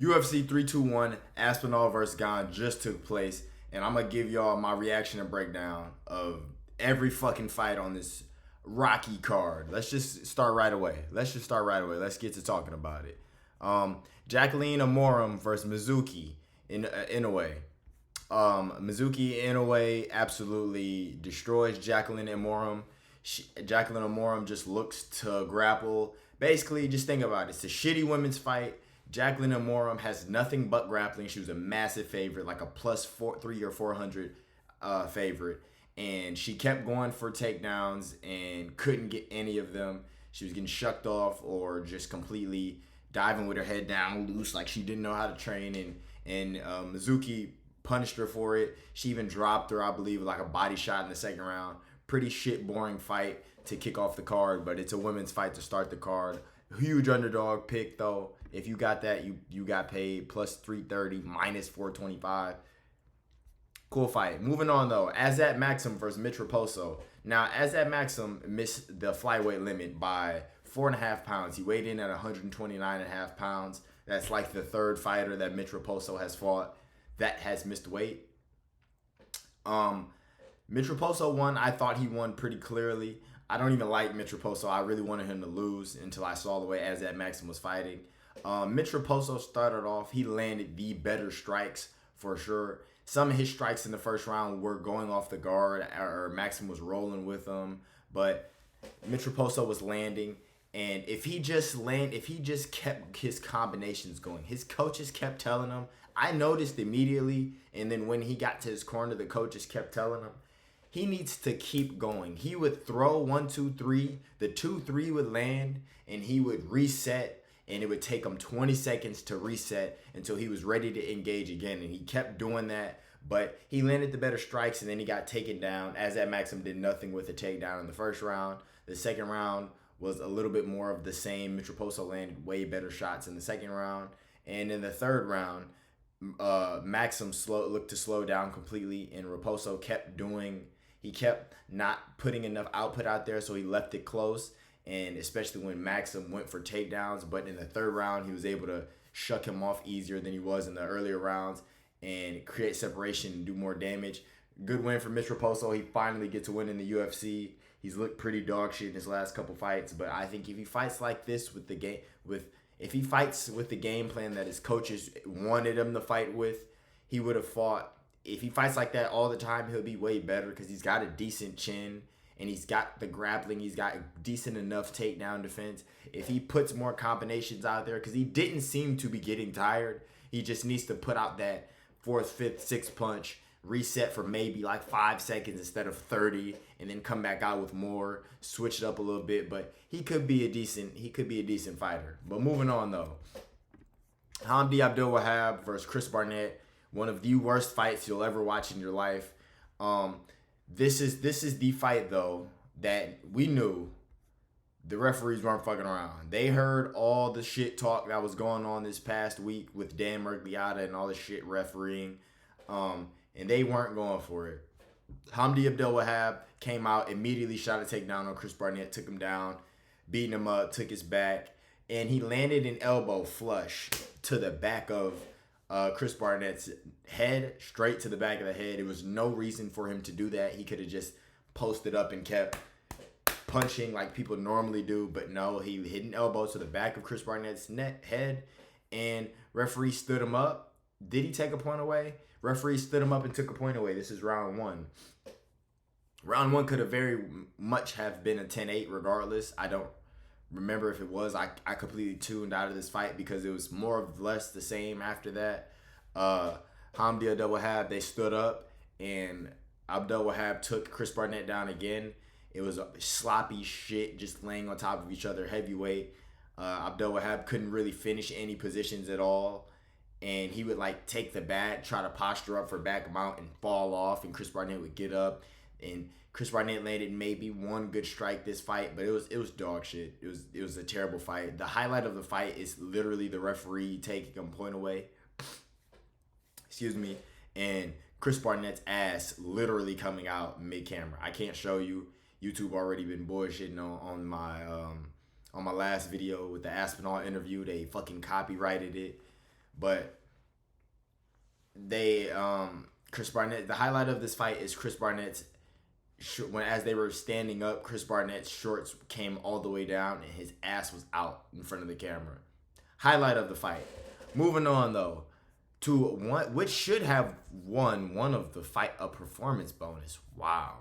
UFC 321 Aspinall versus Gane just took place, and I'm gonna give y'all my reaction and breakdown of every fucking fight on this rocky card. Let's just start right away. Let's get to talking about it. Jacqueline Amorim versus Mizuki Inoue. Mizuki Inoue absolutely destroys Jacqueline Amorim. Jacqueline Amorim just looks to grapple. Basically, just think about it. It's a shitty women's fight. Jacqueline Amorim has nothing but grappling. She was a massive favorite, like a plus 3 or 400 favorite. And she kept going for takedowns and couldn't get any of them. She was getting shucked off or just completely diving with her head down loose like she didn't know how to train. And Mizuki punished her for it. She even dropped her, I believe, like a body shot in the second round. Pretty shit boring fight to kick off the card, but it's a women's fight to start the card. Huge underdog pick though. If you got that, you got paid plus 330, minus 425. Cool fight. Moving on though, Azat Maxim versus Mitch Raposo. Now, Azat Maxim missed the flyweight limit by 4.5 pounds. He weighed in at 129.5 pounds. That's like the third fighter that Mitch Raposo has fought that has missed weight. Mitch Raposo won. I thought he won pretty clearly. I don't even like Mitch Raposo. I really wanted him to lose until I saw the way Azat Maxim was fighting. Mitch Raposo started off. He landed the better strikes for sure. Some of his strikes in the first round were going off the guard, or Maxim was rolling with them. But Mitch Raposo was landing. And if he just kept his combinations going, his coaches kept telling him. I noticed immediately, and then when he got to his corner, the coaches kept telling him, he needs to keep going. He would throw 1, 2, 3. The 2, 3 would land, and he would reset, and it would take him 20 seconds to reset until he was ready to engage again. And he kept doing that, but he landed the better strikes, and then he got taken down. Azat Maxim did nothing with the takedown in the first round. The second round was a little bit more of the same. Mitch Raposo landed way better shots in the second round. And in the third round, Maxim looked to slow down completely, and Raposo kept not putting enough output out there, so he left it close. And especially when Maxim went for takedowns, but in the third round, he was able to shuck him off easier than he was in the earlier rounds and create separation and do more damage. Good win for Mitch Raposo. He finally gets a win in the UFC. He's looked pretty dog shit in his last couple fights, but I think if he fights like this with the game, if he fights with the game plan that his coaches wanted him to fight with, he would have fought. If he fights like that all the time, he'll be way better because he's got a decent chin and he's got the grappling. He's got decent enough takedown defense. If he puts more combinations out there, because he didn't seem to be getting tired, he just needs to put out that 4th, 5th, 6th punch, reset for maybe like 5 seconds instead of 30, and then come back out with more, switch it up a little bit. But he could be a decent fighter. But moving on though, Hamdi Abdul-Wahab versus Chris Barnett, one of the worst fights you'll ever watch in your life. This is the fight though that we knew the referees weren't fucking around. They heard all the shit talk that was going on this past week with Dan Mergliata and all the shit refereeing. And they weren't going for it. Hamdi Abdul-Wahab came out, immediately shot a takedown on Chris Barnett, took him down, beating him up, took his back, and he landed an elbow flush to the back of Chris Barnett's head, straight to the back of the head. There was no reason for him to do that. He could have just posted up and kept punching like people normally do, but no, he hit an elbow to the back of Chris Barnett's head, and referee stood him up. Did he take a point away? Referee stood him up and took a point away. This is round 1. Round 1 could have very much have been a 10-8 regardless. I don't remember if it was. I completely tuned out of this fight because it was more or less the same after that. Hamdi Abdul-Wahab, they stood up, and Abdul-Wahab took Chris Barnett down again. It was a sloppy shit, just laying on top of each other, heavyweight. Abdul-Wahab couldn't really finish any positions at all. And he would like take the bat, try to posture up for back mount and fall off, and Chris Barnett would get up. And Chris Barnett landed maybe one good strike this fight, but it was dog shit. It was a terrible fight. The highlight of the fight is literally the referee taking a point away. Excuse me. And Chris Barnett's ass literally coming out mid-camera. I can't show you. YouTube already been bullshitting on my last video with the Aspinall interview. They fucking copyrighted it. But they Chris Barnett. The highlight of this fight is Chris Barnett's when as they were standing up, Chris Barnett's shorts came all the way down and his ass was out in front of the camera. Highlight of the fight. Moving on though to one which should have won one of the fight a performance bonus. Wow.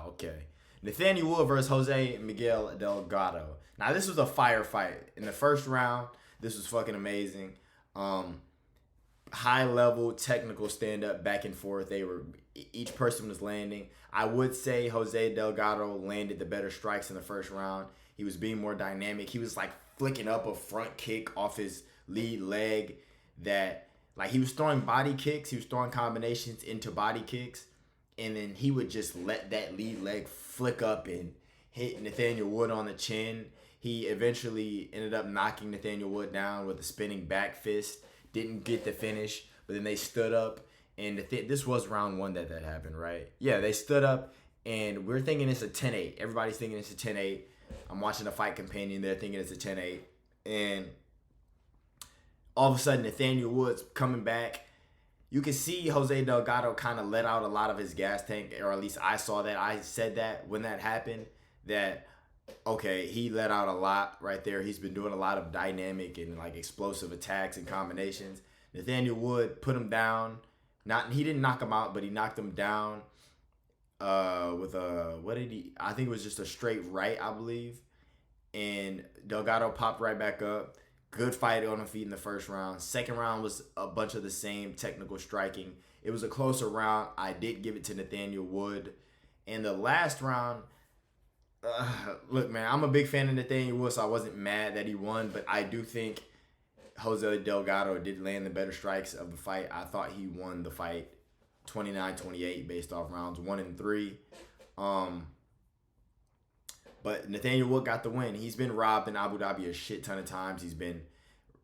Okay. Nathaniel Wood versus Jose Miguel Delgado. Now this was a fire fight. In the first round, this was fucking amazing. High level technical stand up back and forth. Each person was landing. I would say Jose Delgado landed the better strikes in the first round. He was being more dynamic. He was like flicking up a front kick off his lead leg that like he was throwing body kicks. He was throwing combinations into body kicks. And then he would just let that lead leg flick up and hit Nathaniel Wood on the chin. He eventually ended up knocking Nathaniel Wood down with a spinning back fist. Didn't get the finish, but then they stood up. And this was round one that happened, right? Yeah, they stood up, and we're thinking it's a 10-8. Everybody's thinking it's a 10-8. I'm watching the fight companion. They're thinking it's a 10-8. And all of a sudden, Nathaniel Wood's coming back. You can see Jose Delgado kind of let out a lot of his gas tank, or at least I saw that. I said that when that happened, that, okay, he let out a lot right there. He's been doing a lot of dynamic and like explosive attacks and combinations. Nathaniel Wood put him down. He didn't knock him out, but he knocked him down with I think it was just a straight right, I believe. And Delgado popped right back up. Good fight on the feet in the first round. Second round was a bunch of the same technical striking. It was a closer round. I did give it to Nathaniel Wood. And the last round, look, man, I'm a big fan of Nathaniel Wood, so I wasn't mad that he won. But I do think Jose Delgado did land the better strikes of the fight. I thought he won the fight 29-28 based off rounds 1 and 3. But Nathaniel Wood got the win. He's been robbed in Abu Dhabi a shit ton of times. He's been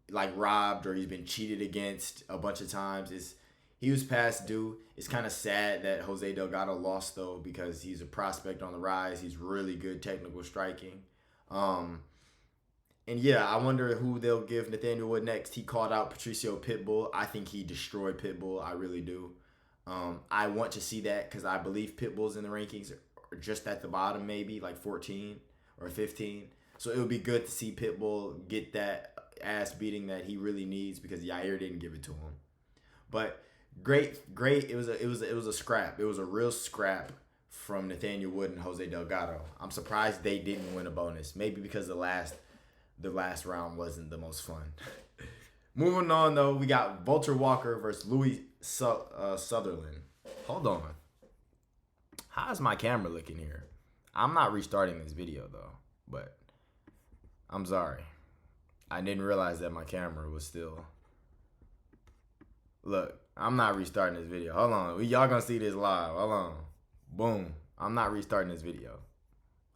like robbed or he's been cheated against a bunch of times. He was past due. It's kind of sad that Jose Delgado lost though because he's a prospect on the rise. He's really good technical striking. And yeah, I wonder who they'll give Nathaniel Wood next. He called out Patricio Pitbull. I think he destroyed Pitbull. I really do. I want to see that because I believe Pitbull's in the rankings or just at the bottom, maybe like 14 or 15. So it would be good to see Pitbull get that ass beating that he really needs because Yair didn't give it to him. But great. It was a scrap. It was a real scrap from Nathaniel Wood and Jose Delgado. I'm surprised they didn't win a bonus. Maybe because the last round wasn't the most fun. Moving on though, we got Walter Walker versus Louis Sutherland. Hold on. How's my camera looking here? I'm not restarting this video though, but I'm sorry. I didn't realize that my camera was still. Look, I'm not restarting this video. Hold on. Y'all gonna see this live. Hold on. Boom. I'm not restarting this video.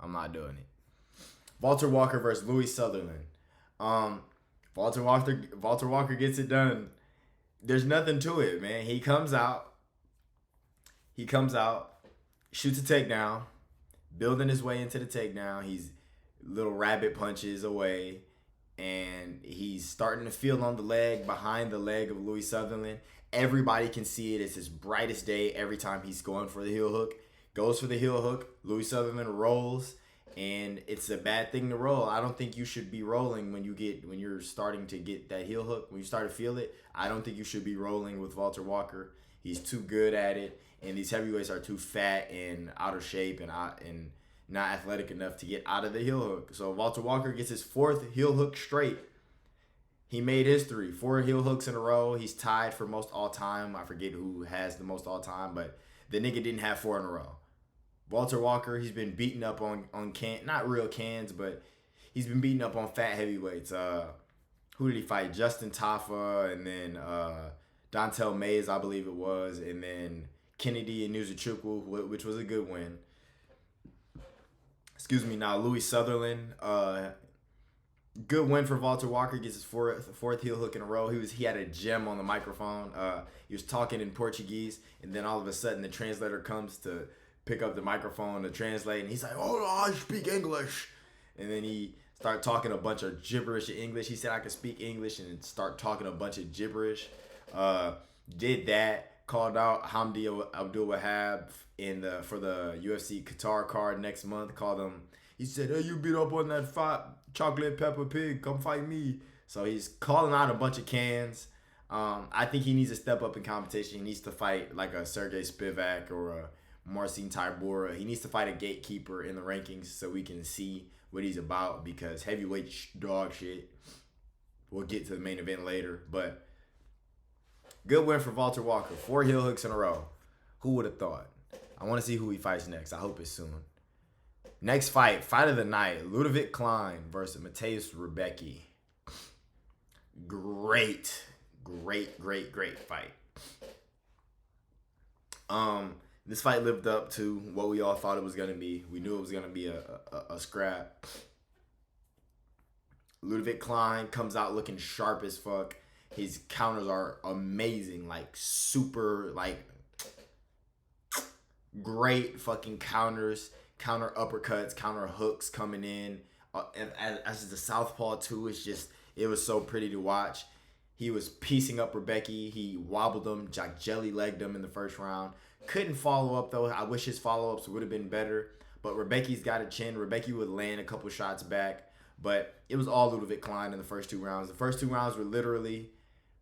I'm not doing it. Walter Walker versus Louis Sutherland. Walter Walker gets it done. There's nothing to it, man. He comes out, shoots a takedown, building his way into the takedown. He's little rabbit punches away, and he's starting to feel on the leg, behind the leg of Louis Sutherland. Everybody can see it. It's his brightest day every time he's going for the heel hook. Goes for the heel hook. Louis Sutherland rolls. And it's a bad thing to roll. I don't think you should be rolling when you're starting to get that heel hook. When you start to feel it, I don't think you should be rolling with Walter Walker. He's too good at it, and these heavyweights are too fat and out of shape and not athletic enough to get out of the heel hook. So Walter Walker gets his 4th heel hook straight. He made history. 4 heel hooks in a row. He's tied for most all time. I forget who has the most all time, but the nigga didn't have 4 in a row. Walter Walker, he's been beaten up on not real cans, but he's been beaten up on fat heavyweights. Who did he fight? Justin Tafa, and then Dontel Mays, I believe it was, and then Kennedy and Nuzachukwu, which was a good win. Excuse me. Now Louis Sutherland, good win for Walter Walker. Gets his fourth heel hook in a row. He had a gem on the microphone. He was talking in Portuguese, and then all of a sudden the translator comes to pick up the microphone to translate, and he's like, "Oh, I speak English," and then he start talking a bunch of gibberish in English. He said I could speak English and start talking a bunch of gibberish. Did that. Called out Hamdi Abdul Wahab for the UFC Qatar card next month. Called him. He said, "Hey, you beat up on that fight, chocolate pepper pig. Come fight me." So he's calling out a bunch of cans. I think he needs to step up in competition. He needs to fight like a Sergey Spivak or a Marcin Tybura. He needs to fight a gatekeeper in the rankings so we can see what he's about, because heavyweight dog shit. We'll get to the main event later, but good win for Walter Walker. 4 heel hooks in a row. Who would have thought? I want to see who he fights next. I hope it's soon. Next fight of the night, Ludovic Klein versus Mateusz Rebecki. Great fight. This fight lived up to what we all thought it was gonna be. We knew it was gonna be a scrap. Ludovic Klein comes out looking sharp as fuck. His counters are amazing, like super, like great fucking counters, counter uppercuts, counter hooks coming in. As the southpaw too, it was so pretty to watch. He was piecing up Rebecki. He wobbled him, jelly legged him in the first round. Couldn't follow up though. I wish his follow-ups would have been better. But Rebecki's got a chin. Rebecki would land a couple shots back. But it was all Ludovic Klein in the first 2 rounds. The first 2 rounds were literally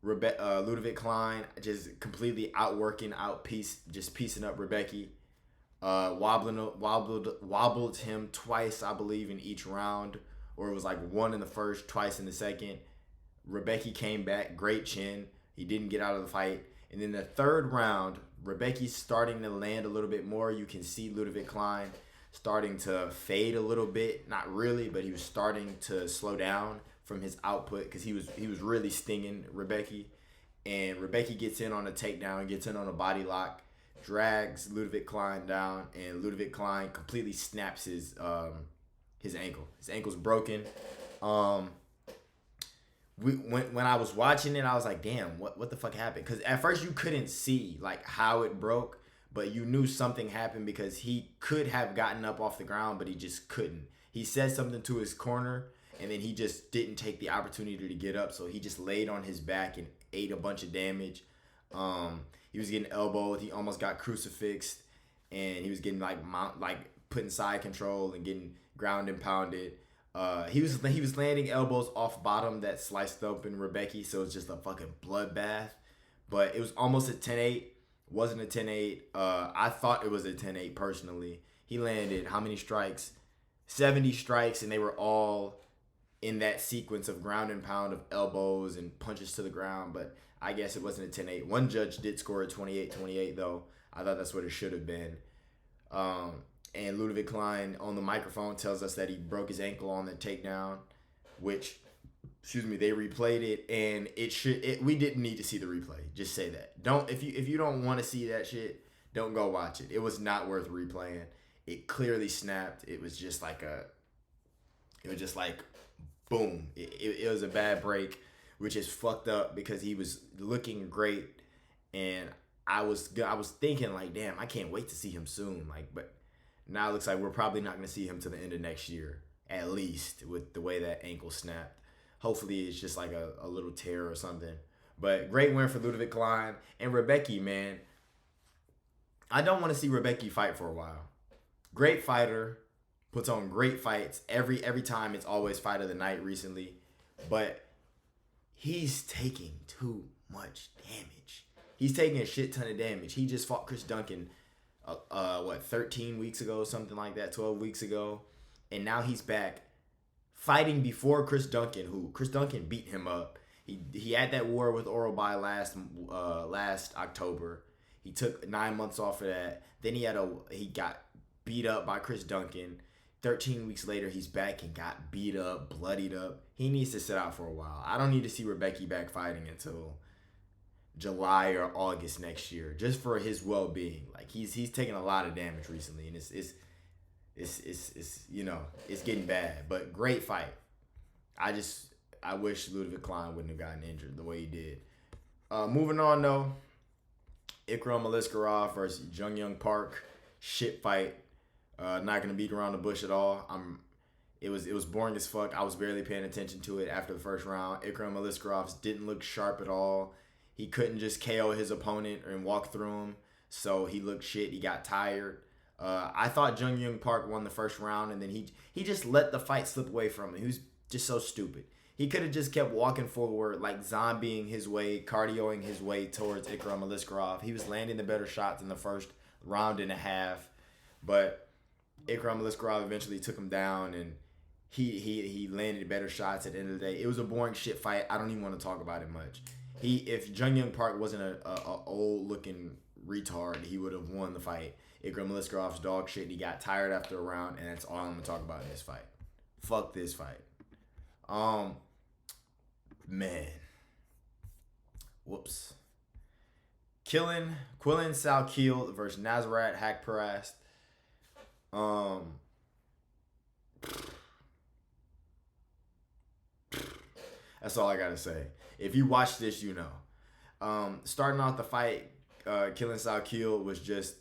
Ludovic Klein just completely outworking, just piecing up Rebecki. Wobbled him twice, I believe, in each round. Or it was like 1 in the first, twice in the second. Rebecki came back, great chin. He didn't get out of the fight. And then the 3rd round, Rebecki's starting to land a little bit more. You can see Ludovic Klein starting to fade a little bit. Not really, but he was starting to slow down from his output because he was really stinging Rebecki. And Rebecki gets in on a takedown, gets in on a body lock, drags Ludovic Klein down, and Ludovic Klein completely snaps his ankle. His ankle's broken. When I was watching it, I was like, damn, what the fuck happened? Because at first you couldn't see like how it broke, but you knew something happened because he could have gotten up off the ground, but he just couldn't. He said something to his corner, and then he just didn't take the opportunity to get up, so he just laid on his back and ate a bunch of damage. He was getting elbowed. He almost got crucifixed, and he was getting like put in side control and getting ground and pounded. He was landing elbows off bottom that sliced open Rebecki, so it's just a fucking bloodbath. But it was almost a 10-8. Wasn't a 10-8. I thought it was a 10-8 personally. He landed how many strikes? 70 strikes, and they were all in that sequence of ground and pound of elbows and punches to the ground. But I guess it wasn't a 10-8. One judge did score a 28-28 though. I thought that's what it should have been. And Ludovic Klein on the microphone tells us that he broke his ankle on the takedown, which, they replayed it, and we didn't need to see the replay. Just say that. If you don't want to see that shit, don't go watch it. It was not worth replaying. It clearly snapped. It was just like boom. It was a bad break, which is fucked up because he was looking great, and I was thinking like, damn, I can't wait to see him soon. But now it looks like we're probably not going to see him to the end of next year, at least, with the way that ankle snapped. Hopefully it's just like a little tear or something. But great win for Ludovic Klein. And Rebecki, man, I don't want to see Rebecki fight for a while. Great fighter, puts on great fights. Every time it's always fight of the night recently. But he's taking too much damage. He's taking a shit ton of damage. He just fought Chris Duncan 13 weeks ago, something like that, 12 weeks ago, and now he's back fighting before Chris Duncan beat him up. He had that war with Orobai last October. He took 9 months off of that. Then he got beat up by Chris Duncan. 13 weeks later, he's back and got beat up, bloodied up. He needs to sit out for a while. I don't need to see Rebecki back fighting until July or August next year, just for his well-being. Like he's taken a lot of damage recently, and it's getting bad. But great fight. I wish Ludovic Klein wouldn't have gotten injured the way he did. Moving on though, Ikram Aliskerov versus Jung Young Park. Shit fight. Not gonna beat around the bush at all. It was boring as fuck. I was barely paying attention to it after the first round. Ikram Aliskerov didn't look sharp at all. He couldn't just KO his opponent and walk through him, so he looked shit. He got tired. I thought Jung Young Park won the first round, and then he just let the fight slip away from him. He was just so stupid. He could have just kept walking forward, like zombieing his way, cardioing his way towards Ikram Aliskerov. He was landing the better shots in the first round and a half, but Ikram Aliskerov eventually took him down, and he landed better shots at the end of the day. It was a boring shit fight. I don't even want to talk about it much. If Jung Young Park wasn't a old looking retard, he would have won the fight. Ikram Aliskerov's dog shit. He got tired after a round, and that's all I'm gonna talk about in this fight. Fuck this fight. Man. Whoops. Quillen Salkiel versus Nasrat Haqparast. That's all I gotta say. If you watch this, you know. Starting off the fight, Quillen Salkiel was just,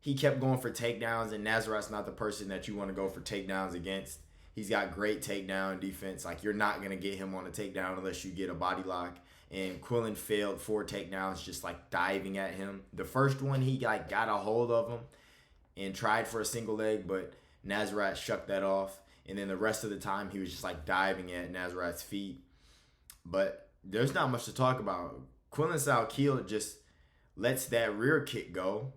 he kept going for takedowns, and Nasrat's not the person that you want to go for takedowns against. He's got great takedown defense. Like, you're not going to get him on a takedown unless you get a body lock. And Quillen failed 4 takedowns just, like, diving at him. The first one, he, like, got a hold of him and tried for a single leg, but Nasrat shucked that off. And then the rest of the time, he was just, like, diving at Nasrat's feet. But there's not much to talk about. Quillen Salkiel just lets that rear kick go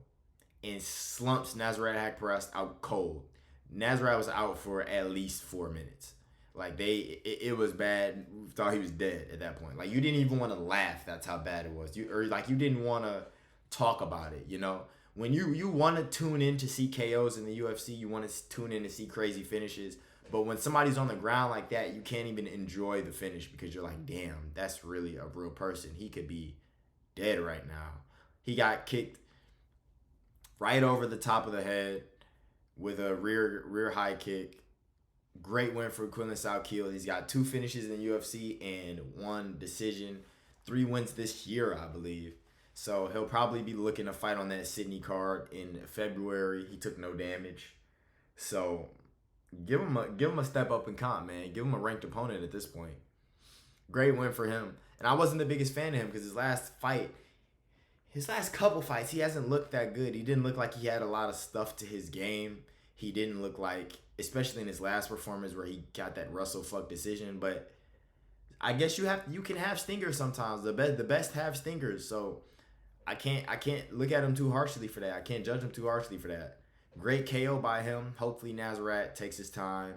and slumps Nasrat Haqparast out cold. Nasrat was out for at least 4 minutes. Like, it was bad. We thought he was dead at that point. Like, you didn't even want to laugh. That's how bad it was. You didn't want to talk about it, you know? When you want to tune in to see KOs in the UFC, you want to tune in to see crazy finishes. But when somebody's on the ground like that, you can't even enjoy the finish because you're like, damn, that's really a real person. He could be dead right now. He got kicked right over the top of the head with a rear high kick. Great win for Quillen Salkiel. He's got 2 finishes in the UFC and 1 decision. 3 wins this year, I believe. So he'll probably be looking to fight on that Sydney card in February. He took no damage. So give him a step up in comp, man. Give him a ranked opponent at this point. Great win for him. And I wasn't the biggest fan of him because his last couple fights, he hasn't looked that good. He didn't look like he had a lot of stuff to his game. He didn't look like, especially in his last performance where he got that Russell fuck decision. But I guess you can have stingers sometimes. The best have stingers. So I can't look at him too harshly for that. I can't judge him too harshly for that. Great KO by him. Hopefully Nasrat takes his time.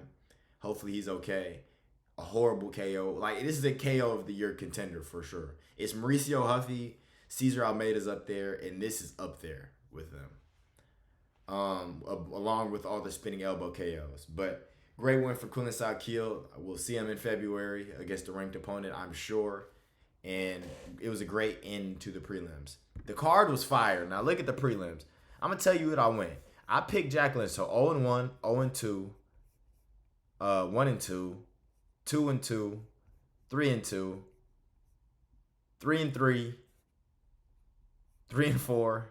Hopefully he's okay. A horrible KO. Like, this is a KO of the year contender for sure. It's Mauricio Huffy, Cesar Almeida's up there, and this is up there with them. Along with all the spinning elbow KOs. But great win for Quillen Salkiel. We'll see him in February against a ranked opponent, I'm sure. And it was a great end to the prelims. The card was fire. Now look at the prelims. I'm going to tell you what I went. I picked Jacqueline, so 0-1, 0-2, 1-2, 2-2, 3-2, 3-3, 3-4,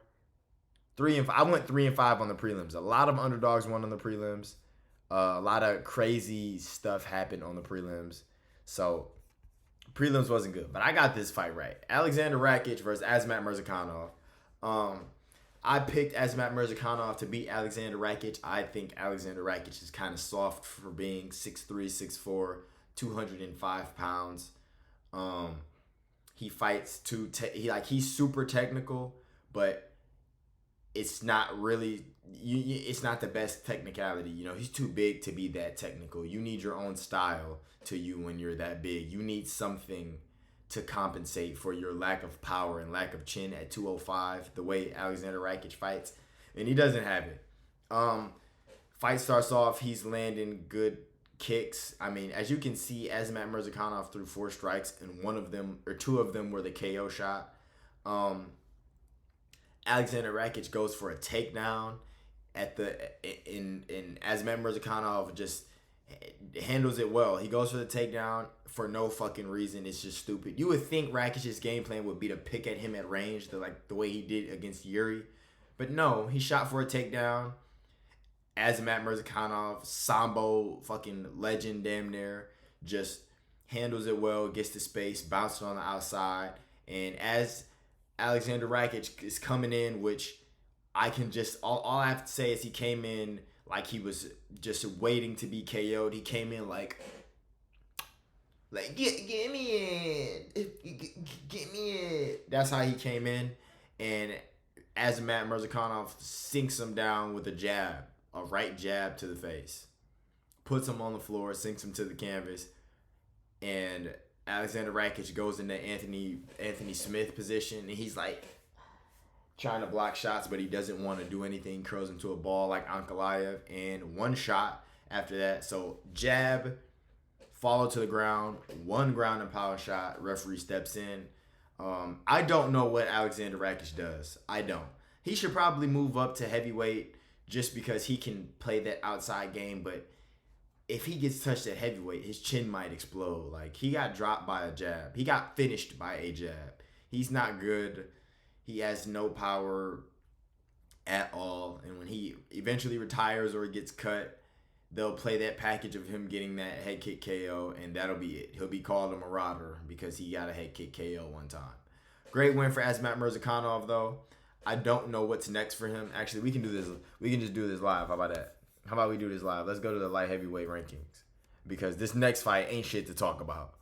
3-5. I went 3-5 on the prelims. A lot of underdogs won on the prelims. A lot of crazy stuff happened on the prelims. So prelims wasn't good, but I got this fight right. Alexander Rakic versus Azamat Murzakanov. I picked Azamat Murzakanov to beat Alexander Rakic. I think Alexander Rakic is kind of soft for being 6'3", 6'4", 205 pounds. He fights he's super technical, but it's not really it's not the best technicality. You know, he's too big to be that technical. You need your own style to you when you're that big. You need something to compensate for your lack of power and lack of chin at 205, the way Alexander Rakic fights, and he doesn't have it. Fight starts off, he's landing good kicks. I mean, as you can see, Azamat Murzakanov threw 4 strikes, and 2 of them were the KO shot. Alexander Rakic goes for a takedown and Azamat Murzakanov just handles it well. He goes for the takedown for no fucking reason. It's just stupid. You would think Rakic's game plan would be to pick at him at range, the way he did against Yuri. But no, he shot for a takedown. Azamat Murzakanov, Sambo, fucking legend, damn near, just handles it well, gets to space, bounces on the outside, and as Alexander Rakic is coming in, which I can just all I have to say is he came in like he was just waiting to be KO'd. He came in like get me in, get me in. That's how he came in, and Azamat Murzakanov sinks him down with a jab, a right jab to the face, puts him on the floor, sinks him to the canvas, and Alexander Rakic goes into Anthony Smith position, and he's like trying to block shots, but he doesn't want to do anything. Curls into a ball like Ankalaev, and one shot after that. So jab, follow to the ground, one ground and power shot. Referee steps in. I don't know what Alexander Rakic does. I don't. He should probably move up to heavyweight just because he can play that outside game, but if he gets touched at heavyweight, his chin might explode. Like, he got dropped by a jab. He got finished by a jab. He's not good. He has no power at all. And when he eventually retires or gets cut, they'll play that package of him getting that head kick KO, and that'll be it. He'll be called a marauder because he got a head kick KO one time. Great win for Azamat Murzakanov, though. I don't know what's next for him. Actually, we can do this. We can just do this live. How about that? How about we do this live? Let's go to the light heavyweight rankings, because this next fight ain't shit to talk about.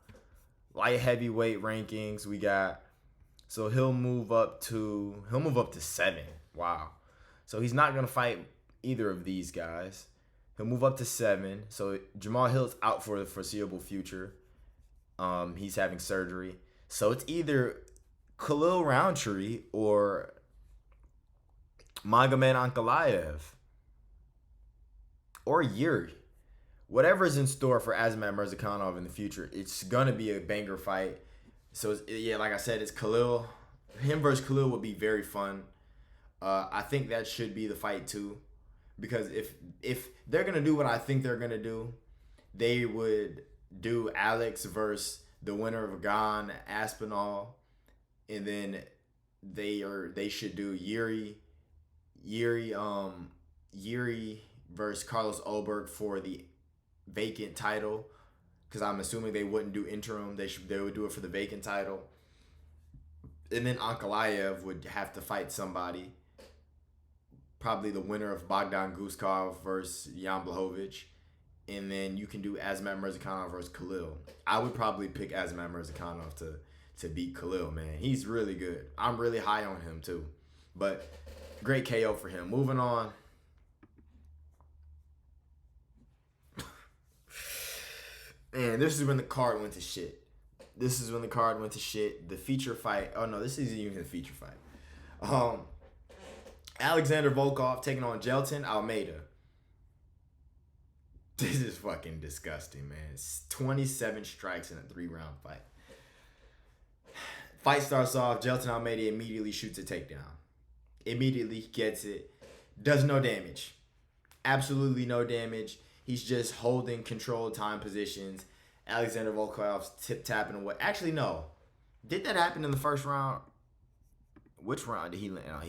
Light heavyweight rankings, we got. So he'll move up to 7. Wow. So he's not gonna fight either of these guys. He'll move up to 7. So Jamal Hill's out for the foreseeable future. He's having surgery. So it's either Khalil Roundtree or Magomed Ankalaev or Yuri. Whatever's in store for Azamat Murzakanov in the future, it's gonna be a banger fight. So yeah, like I said, it's Khalil. Him versus Khalil would be very fun. I think that should be the fight too, because if they're gonna do what I think they're gonna do, they would do Alex versus the winner of Gane, Aspinall, and then they should do Yuri versus Carlos Ulberg for the vacant title, because I'm assuming they wouldn't do interim. They would do it for the vacant title, and then Ankalaev would have to fight somebody, probably the winner of Bogdan Guskov versus Jan Blachowicz, and then you can do Azamat Murzakanov versus Khalil. I would probably pick Azamat Murzakanov to beat Khalil, man. He's really good. I'm really high on him too, but great KO for him. Moving on. Man, this is when the card went to shit. The feature fight. Oh no, this isn't even a feature fight. Alexander Volkov taking on Gelton Almeida. This is fucking disgusting, man. It's 27 strikes in a 3-round fight. Fight starts off. Gelton Almeida immediately shoots a takedown. Immediately gets it. Does no damage. Absolutely no damage. He's just holding controlled time positions. Alexander Volkov's tip-tapping away. Actually, no. Did that happen in the first round? Which round did he land? Oh,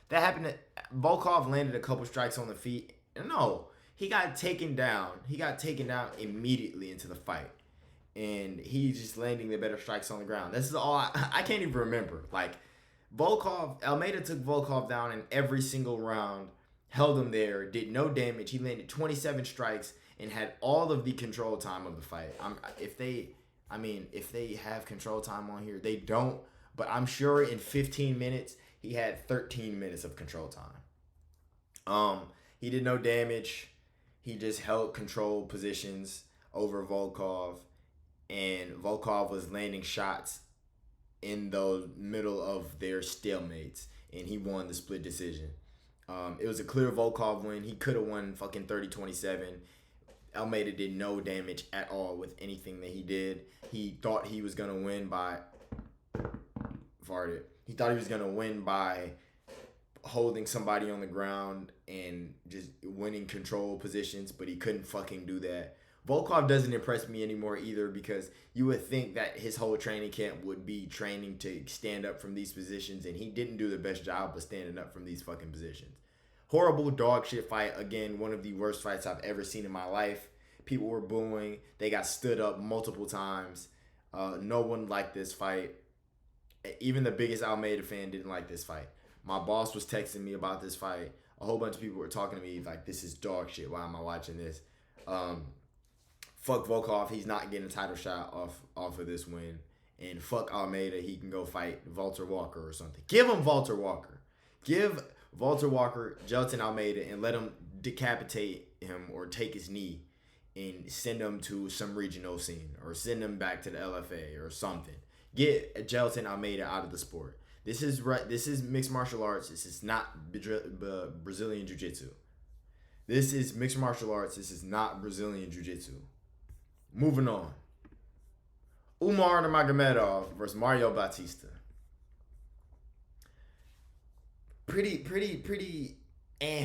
that happened. Volkov landed a couple strikes on the feet. No. He got taken down. He got taken down immediately into the fight. And he's just landing the better strikes on the ground. This is all I can't even remember. Like, Almeida took Volkov down in every single round. Held him there, did no damage. He landed 27 strikes and had all of the control time of the fight. If they have control time on here, they don't. But I'm sure in 15 minutes, he had 13 minutes of control time. He did no damage. He just held control positions over Volkov. And Volkov was landing shots in the middle of their stalemates. And he won the split decision. It was a clear Volkov win. He could have won fucking 30-27. Almeida did no damage at all with anything that he did. He thought he was going to win by... He thought he was going to win by holding somebody on the ground and just winning control positions, but he couldn't fucking do that. Volkov doesn't impress me anymore either, because you would think that his whole training camp would be training to stand up from these positions, and he didn't do the best job of standing up from these fucking positions. Horrible dog shit fight. Again, one of the worst fights I've ever seen in my life. People were booing. They got stood up multiple times. No one liked this fight. Even the biggest Almeida fan didn't like this fight. My boss was texting me about this fight. A whole bunch of people were talking to me like, this is dog shit. Why am I watching this? Fuck Volkov. He's not getting a title shot off of this win. And fuck Almeida. He can go fight Walter Walker or something. Give him Walter Walker. Give Walter Walker Gelton Almeida and let him decapitate him or take his knee and send him to some regional scene or send him back to the LFA or something. Get Gelton Almeida out of the sport. This is mixed martial arts. This is not Brazilian Jiu-Jitsu. This is mixed martial arts. This is not Brazilian Jiu-Jitsu. Moving on. Umar Nurmagomedov versus Mario Bautista. Pretty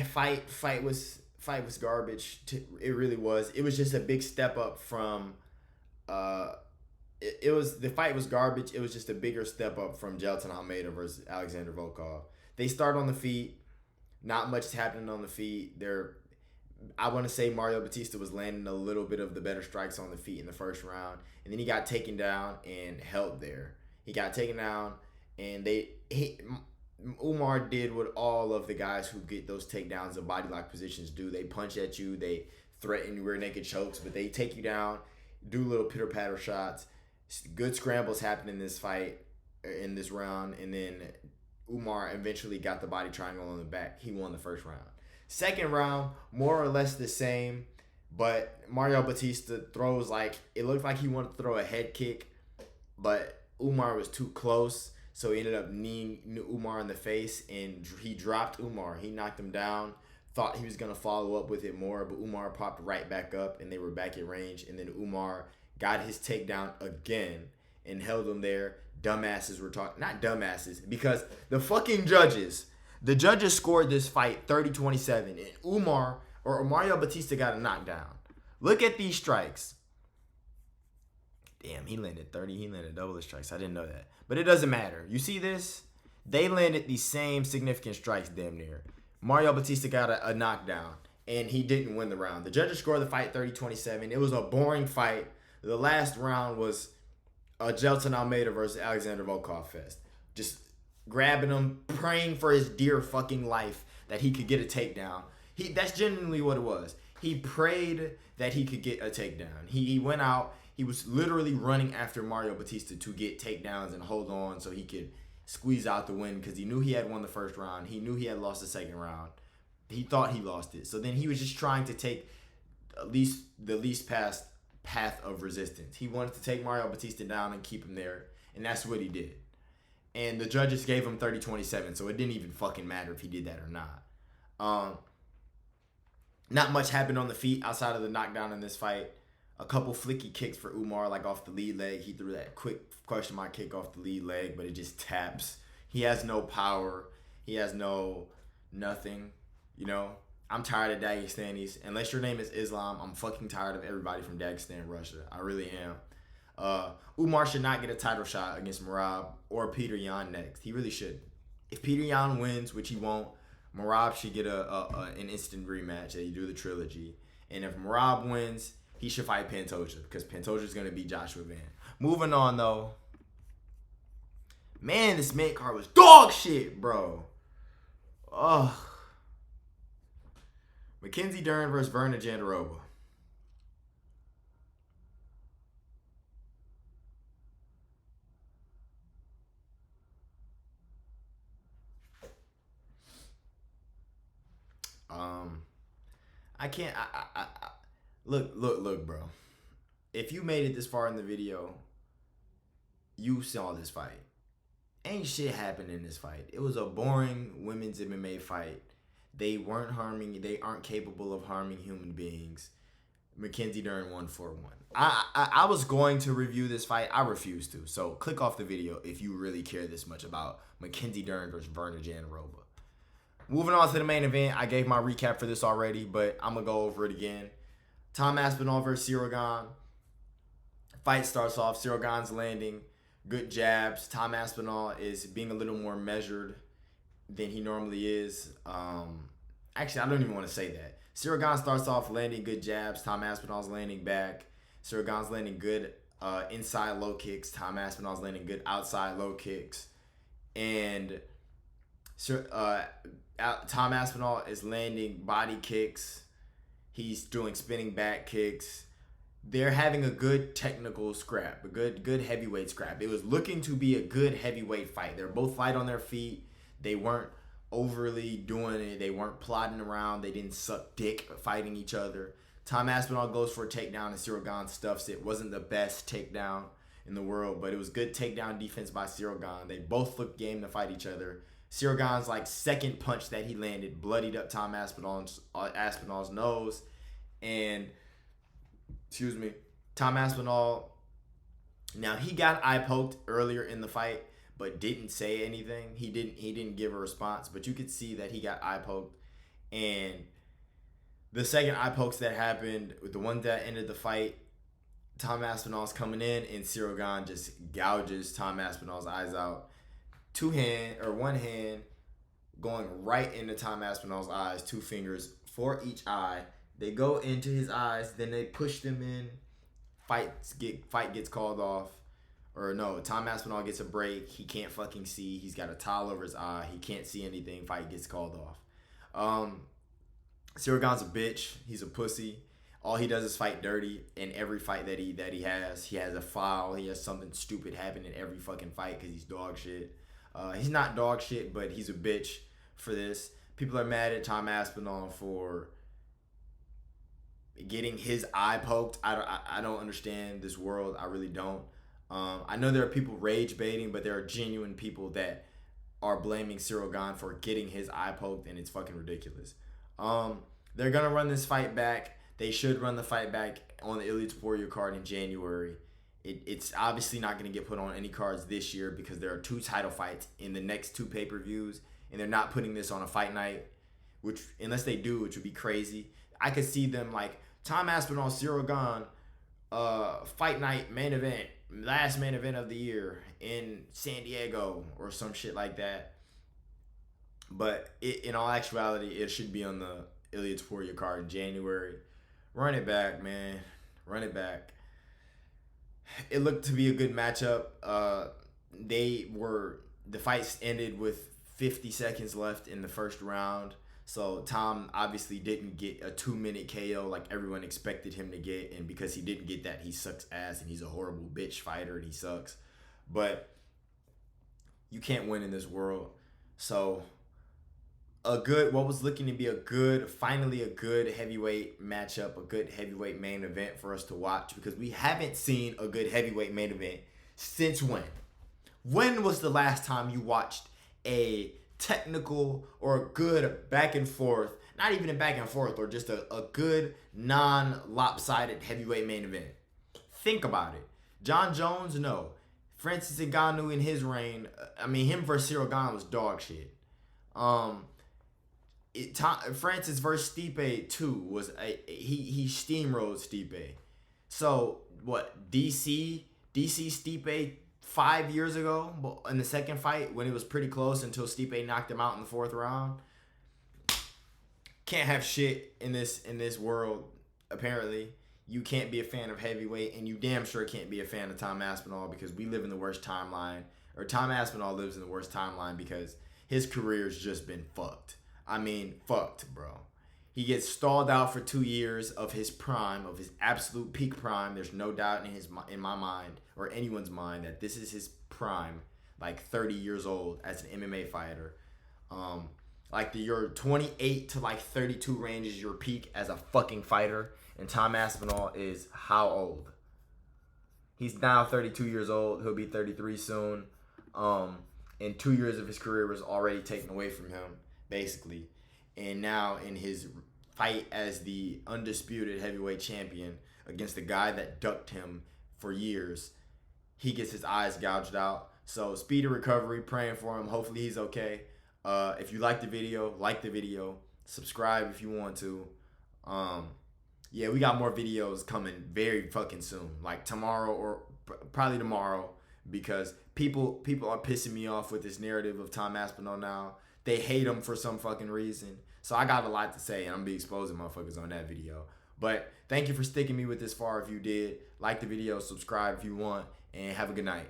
fight was garbage. It really was. It was just a big step up from the fight was garbage. It was just a bigger step up from Gelton Almeida versus Alexander Volkov. They start on the feet. Not much is happening on the feet. I want to say Mario Bautista was landing a little bit of the better strikes on the feet in the first round. And then he got taken down and held there. He got taken down and Umar did what all of the guys who get those takedowns of body lock positions do. They punch at you. They threaten rear naked chokes. But they take you down, do little pitter-patter shots. Good scrambles happened in this fight, in this round. And then Umar eventually got the body triangle on the back. He won the first round. Second round, more or less the same, but Mario Bautista throws it looked like he wanted to throw a head kick, but Umar was too close, so he ended up kneeing Umar in the face, and he dropped Umar. He knocked him down, thought he was going to follow up with it more, but Umar popped right back up, and they were back in range, and then Umar got his takedown again and held him there. Dumbasses were talking, not dumbasses, because the fucking judges... The judges scored this fight 30-27, and Mario Bautista got a knockdown. Look at these strikes. Damn, he landed 30. He landed double the strikes. I didn't know that. But it doesn't matter. You see this? They landed the same significant strikes damn near. Mario Bautista got a knockdown, and he didn't win the round. The judges scored the fight 30-27. It was a boring fight. The last round was a Gelton Almeida versus Alexander Volkov fest. Just grabbing him, praying for his dear fucking life that he could get a takedown. That's genuinely what it was. He prayed that he could get a takedown. He went out. He was literally running after Mario Bautista to get takedowns and hold on so he could squeeze out the win because he knew he had won the first round. He knew he had lost the second round. He thought he lost it. So then he was just trying to take the least past path of resistance. He wanted to take Mario Bautista down and keep him there, and that's what he did. And the judges gave him 30-27, so it didn't even fucking matter if he did that or not. Not much happened on the feet outside of the knockdown in this fight. A couple flicky kicks for Umar, off the lead leg. He threw that quick question mark kick off the lead leg, but it just taps. He has no power. He has nothing. I'm tired of Dagestanis. Unless your name is Islam, I'm fucking tired of everybody from Dagestan, Russia. I really am. Umar should not get a title shot against Merab or Peter Yan next. He really should. If Peter Yan wins, which he won't, Merab should get an instant rematch. They do the trilogy. And if Merab wins, he should fight Pantoja because Pantoja is going to beat Joshua Van. Moving on, though. Man, this mid card was dog shit, bro. Ugh. Mackenzie Dern versus Verna Jandaroba. I can't. Look, bro. If you made it this far in the video, you saw this fight. Ain't shit happened in this fight. It was a boring women's MMA fight. They aren't capable of harming human beings. Mackenzie Dern won 4-1. I was going to review this fight. I refused to. So click off the video if you really care this much about Mackenzie Dern versus Verna Jandaroba. Moving on to the main event. I gave my recap for this already, but I'm going to go over it again. Tom Aspinall versus Cyril Gane. Fight starts off. Cyril Gane's landing good jabs. Tom Aspinall is being a little more measured than he normally is. Actually, I don't even want to say that. Cyril Gane starts off landing good jabs. Tom Aspinall's landing back. Cyril Gane's landing good inside low kicks. Tom Aspinall's landing good outside low kicks. And Tom Aspinall is landing body kicks. He's doing spinning back kicks. They're having a good technical scrap, a good heavyweight scrap. It was looking to be a good heavyweight fight. They're both light on their feet. They weren't overly doing it. They weren't plotting around. They didn't suck dick fighting each other. Tom Aspinall goes for a takedown and Cyril Gane stuffs it. Wasn't the best takedown in the world, but it was good takedown defense by Cyril Gane. They both looked game to fight each other. Cyril Gane's like second punch that he landed bloodied up Tom Aspinall's nose, and Tom Aspinall. Now he got eye poked earlier in the fight, but didn't say anything. He didn't give a response, but you could see that he got eye poked, and the second eye pokes that happened, with the one that ended the fight, Tom Aspinall's coming in and Cyril Gane just gouges Tom Aspinall's eyes out. One hand going right into Tom Aspinall's eyes, 2 fingers for each eye. They go into his eyes, then they push them in. Fight gets called off. Or no, Tom Aspinall gets a break. He can't fucking see. He's got a towel over his eye. He can't see anything. Fight gets called off. Cyril Gane's a bitch. He's a pussy. All he does is fight dirty. In every fight that he has a foul. He has something stupid happen in every fucking fight because he's dog shit. He's not dog shit, but he's a bitch for this. People are mad at Tom Aspinall for getting his eye poked. I don't understand this world. I really don't. I know there are people rage baiting, but there are genuine people that are blaming Cyril Gane for getting his eye poked, and it's fucking ridiculous. They're gonna run this fight back. They should run the fight back on the Elite Warrior card in January. It's obviously not going to get put on any cards this year because there are 2 title fights in the next 2 pay-per-views, and they're not putting this on a fight night, which, unless they do, which would be crazy. I could see them like Tom Aspinall, Cyril Gane, fight night main event, last main event of the year in San Diego or some shit like that. But in all actuality, it should be on the Elite Warrior card in January. Run it back, man. Run it back. It looked to be a good matchup. The fights ended with 50 seconds left in the first round. So Tom obviously didn't get a 2-minute KO like everyone expected him to get. And because he didn't get that, he sucks ass and he's a horrible bitch fighter and he sucks. But you can't win in this world. So what was looking to be finally a good heavyweight matchup, a good heavyweight main event for us to watch, because we haven't seen a good heavyweight main event since when? When was the last time you watched a technical or a good back and forth, not even a back and forth, or just a good non-lopsided heavyweight main event? Think about it. John Jones, no. Francis Ngannou in his reign, him versus Cyril Gane was dog shit. Francis versus Stipe too was he steamrolled Stipe. So what, DC Stipe 5 years ago in the second fight when it was pretty close until Stipe knocked him out in the 4th round. Can't have shit in this world. Apparently, you can't be a fan of heavyweight, and you damn sure can't be a fan of Tom Aspinall because we live in the worst timeline, or Tom Aspinall lives in the worst timeline because his career's just been fucked. Fucked, bro. He gets stalled out for 2 years of his prime, of his absolute peak prime. There's no doubt in my mind, or anyone's mind, that this is his prime, like 30 years old as an MMA fighter. Your 28 to 32 range is your peak as a fucking fighter. And Tom Aspinall is how old? He's now 32 years old. He'll be 33 soon. And 2 years of his career was already taken away from him, basically. And now in his fight as the undisputed heavyweight champion against the guy that ducked him for years, he gets his eyes gouged out. So speedy recovery, praying for him. Hopefully he's okay. If you like the video, subscribe if you want to. Yeah, we got more videos coming very fucking soon, like tomorrow or probably tomorrow, because people are pissing me off with this narrative of Tom Aspinall now. they hate him for some fucking reason. So I got a lot to say, and I'm gonna be exposing motherfuckers on that video. But thank you for sticking me with this far if you did. Like the video, subscribe if you want, and have a good night.